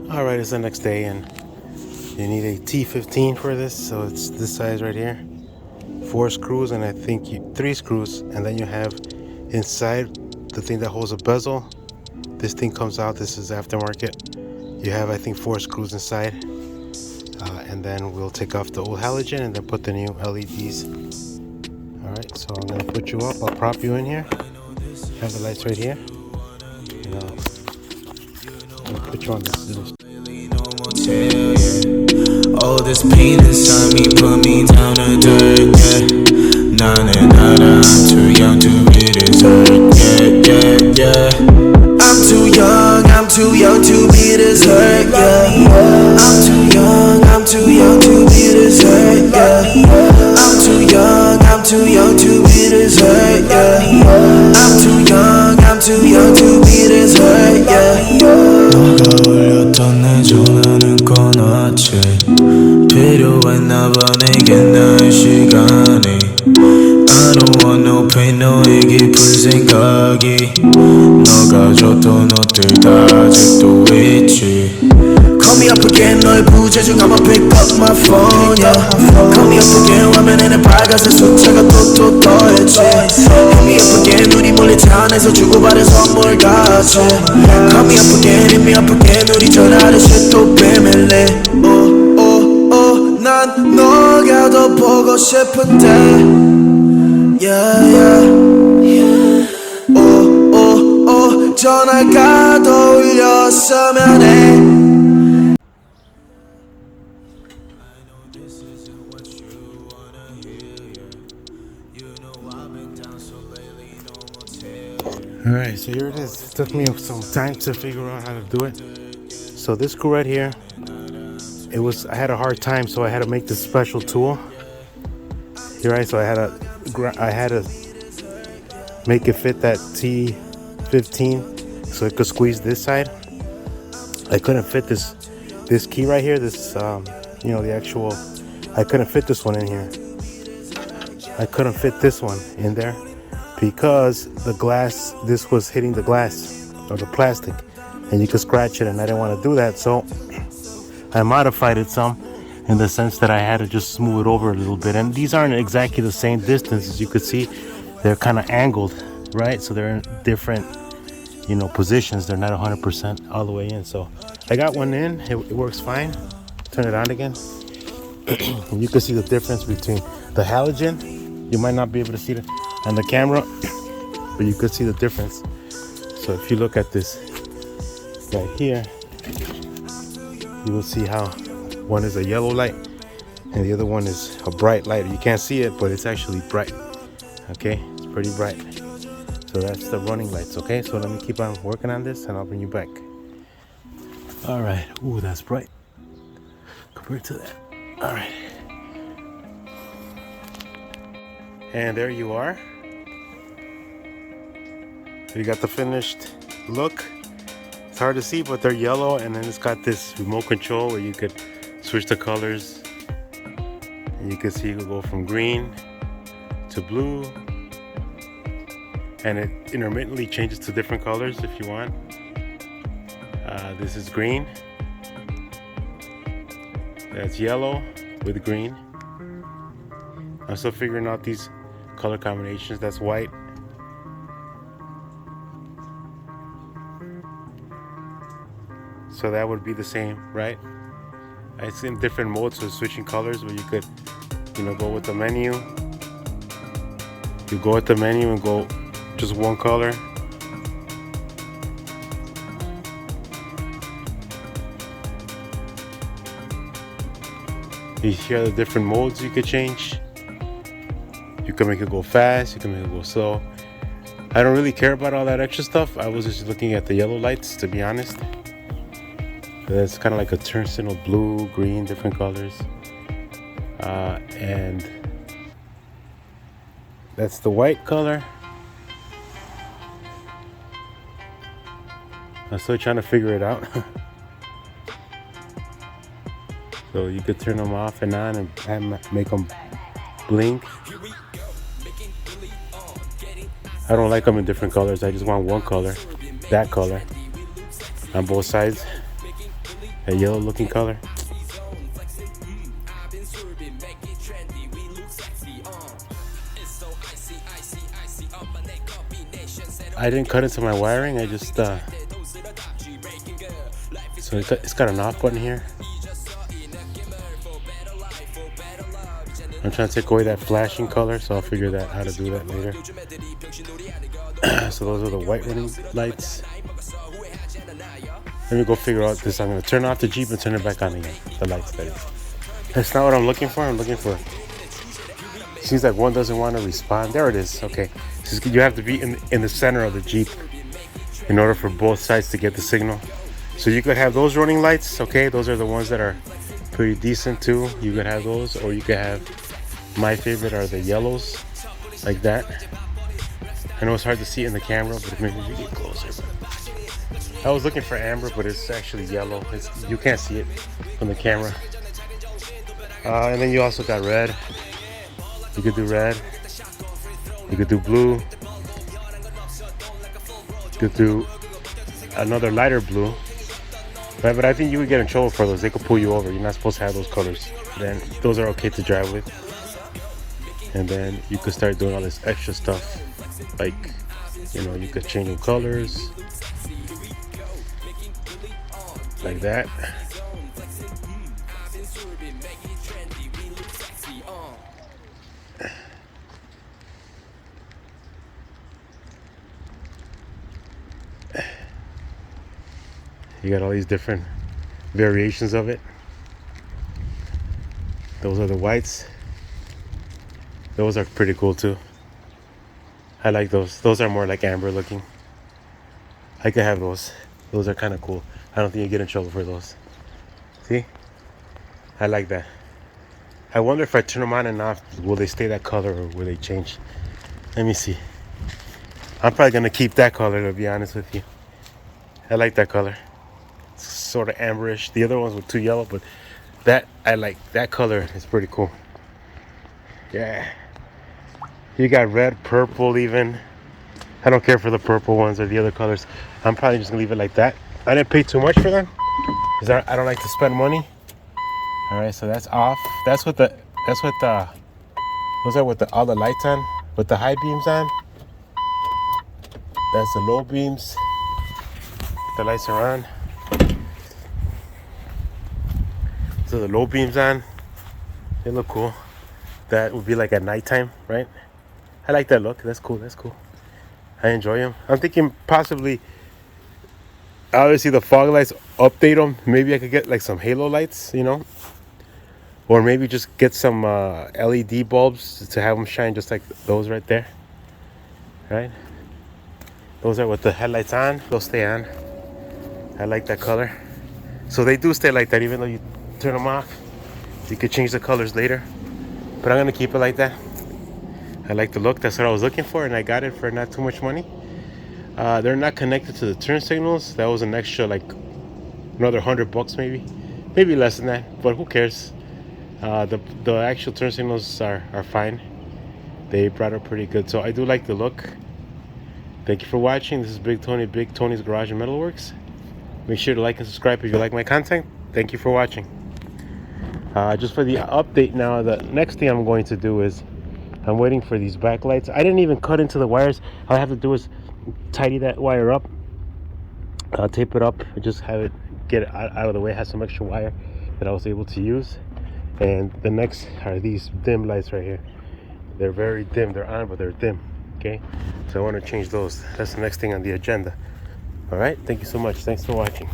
Alright, it's the next day and you need a T15 for this, so it's this size right here. 4 screws and I think 3 screws, and then you have inside the thing that holds a bezel. This thing comes out, this is aftermarket. You have I think 4 screws inside, and then we'll take off the old halogen and then put the new LEDs. Alright, so I'm going to put you up, I'll prop you in here. Have the lights right here. And I'll put you on this little. All this pain inside me put me down to dirt, yeah. Nah, nah, nah, nah, I'm too young to be this hurt, yeah, yeah, yeah. I'm too young to be this hurt, yeah. I'm too young to be this hurt, yeah. I'm too young to be this hurt, yeah. I'm too young to be this hurt, yeah. 너가 울렸던 내 전화는 꺼놨지. 필요했나봐 내겐 나의 시간이. I don't want no pain 너의 깊은 생각이. 너가 줬던 옷들 다 아직도 있지. Call me up again 너의 부재중 I'ma pick up my phone, yeah. Call me up again 화면에는 빨간색 숫자가 또 떠있지. Hit me up again 우리 몰래 차 안에서 주고받은 선물 같이. Call me up again, hit me up again 우리 전화하듯이 또 비밀리. 난 너가 더 보고 싶은데, yeah, yeah. 전화가 더 울렸으면 해. Alright, so here it is. It took me some time to figure out how to do it. So this screw right here, I had a hard time, so I had to make this special tool. Here, right, so I had to make it fit that T15 so it could squeeze this side. I couldn't fit this key right here, this the actual, I couldn't fit this one in here. I couldn't fit this one in there because the glass, this was hitting the glass or the plastic and you could scratch it, and I didn't want to do that, so I modified it some in the sense that I had to just smooth it over a little bit. And these aren't exactly the same distance, as you could see. They're kind of angled, right? So they're in different, positions. They're not 100% all the way in. So I got one in. It works fine. Turn it on again. And you can see the difference between the halogen. You might not be able to see it on the camera, but you could see the difference. So if you look at this right here, you will see how one is a yellow light and the other one is a bright light. You can't see it, but it's actually bright. Okay, it's pretty bright. So that's the running lights. Okay, so let me keep on working on this and I'll bring you back. All right. Ooh, that's bright compared to that. All right. And there you are. You got the finished look. It's hard to see, but they're yellow, and then it's got this remote control where you could switch the colors. And you can see you could go from green to blue, and it intermittently changes to different colors if you want. This is green. That's yellow with green. I'm still figuring out these color combinations. That's white. So that would be the same, right? It's in different modes of switching colors, where you could, go with the menu. You go with the menu and go just one color. You hear the different modes you could change. You can make it go fast, you can make it go slow. I don't really care about all that extra stuff. I was just looking at the yellow lights, to be honest. It's kind of like a turn signal, blue, green, different colors. And that's the white color. I'm still trying to figure it out. So you could turn them off and on and make them blink. I don't like them in different colors. I just want one color, that color, on both sides. a yellow looking color. I didn't cut into my wiring. I just so it's got an off button here. I'm trying to take away that flashing color, so I'll figure that how to do that later. So those are the white running lights. Let me go figure out this. I'm gonna turn off the Jeep and turn it back on again. The lights, that is. That's not what I'm looking for. I'm looking for. Seems like one doesn't want to respond. There it is. Okay. You have to be in the center of the Jeep in order for both sides to get the signal. So you could have those running lights. Okay, those are the ones that are pretty decent too. You could have those, or you could have, my favorite are the yellows, like that. I know it's hard to see in the camera, but maybe you get closer. I was looking for amber, but it's actually yellow. You can't see it from the camera. And then you also got red. You could do red. You could do blue. You could do another lighter blue. Right, but I think you would get in trouble for those. They could pull you over. You're not supposed to have those colors. Then those are okay to drive with. And then you could start doing all this extra stuff. Like, you could change the colors. Like that. You got all these different variations of it. Those are the whites. Those are pretty cool too. I like those. Those are more like amber looking. I could have those. Those are kind of cool. I don't think you get in trouble for those. See? I like that. I wonder if I turn them on and off, will they stay that color or will they change? Let me see. I'm probably going to keep that color, to be honest with you. I like that color. It's sort of amberish. The other ones were too yellow, but that I like. That color is pretty cool. Yeah. You got red, purple even. I don't care for the purple ones or the other colors. I'm probably just going to leave it like that. I didn't pay too much for them because I don't like to spend money. All right, so that's off. Those are with all the lights on, with the high beams on. That's the low beams. The lights are on. So the low beams on. They look cool. That would be like at nighttime, right? I like that look. That's cool. That's cool. I enjoy them. I'm thinking possibly, obviously the fog lights, update them. Maybe I could get like some halo lights, or maybe just get some LED bulbs to have them shine just like those right there. Right? Those are with the headlights on. They'll stay on. I like that color. So they do stay like that even though you turn them off. You could change the colors later. But I'm going to keep it like that. I like the look. That's what I was looking for, and I got it for not too much money. They're not connected to the turn signals. That was an extra, like another $100 maybe less than that. But who cares? The actual turn signals are fine. They brought it pretty good, so I do like the look. Thank you for watching. This is Big Tony's Garage and Metalworks. Make sure to like and subscribe if you like my content. Thank you for watching. Just for the update now, the next thing I'm going to do is I'm waiting for these backlights. I didn't even cut into the wires. All I have to do is tidy that wire up, tape it up, and just have it get it out of the way. It has some extra wire that I was able to use. And the next are these dim lights right here. They're very dim. They're on, but they're dim. Okay, so I want to change those. That's the next thing on the agenda. All right, thank you so much. Thanks for watching.